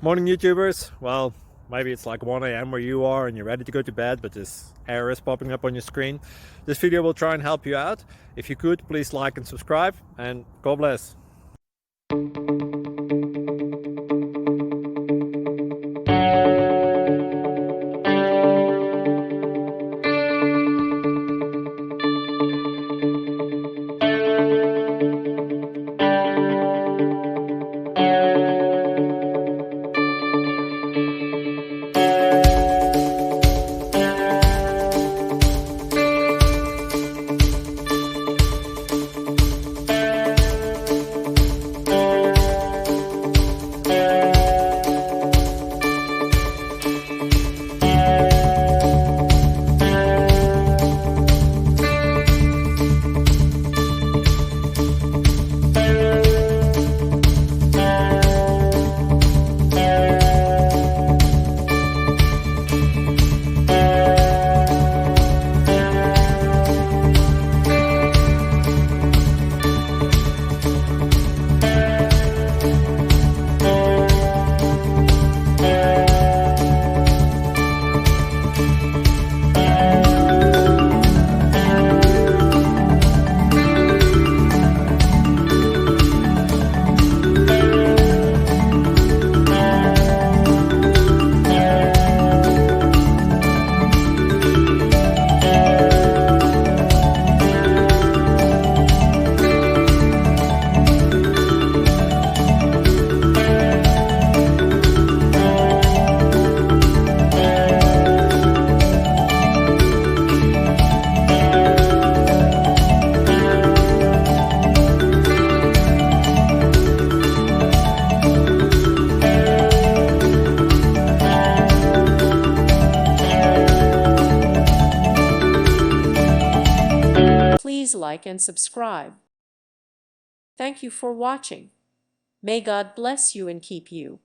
Morning, YouTubers. Well, maybe it's like 1 a.m. where you are and you're ready to go to bed, but this error is popping up on your screen. This video will try and help you out. If you could, please like and subscribe, and God bless. Please like and subscribe. Thank you for watching. May God bless you and keep you.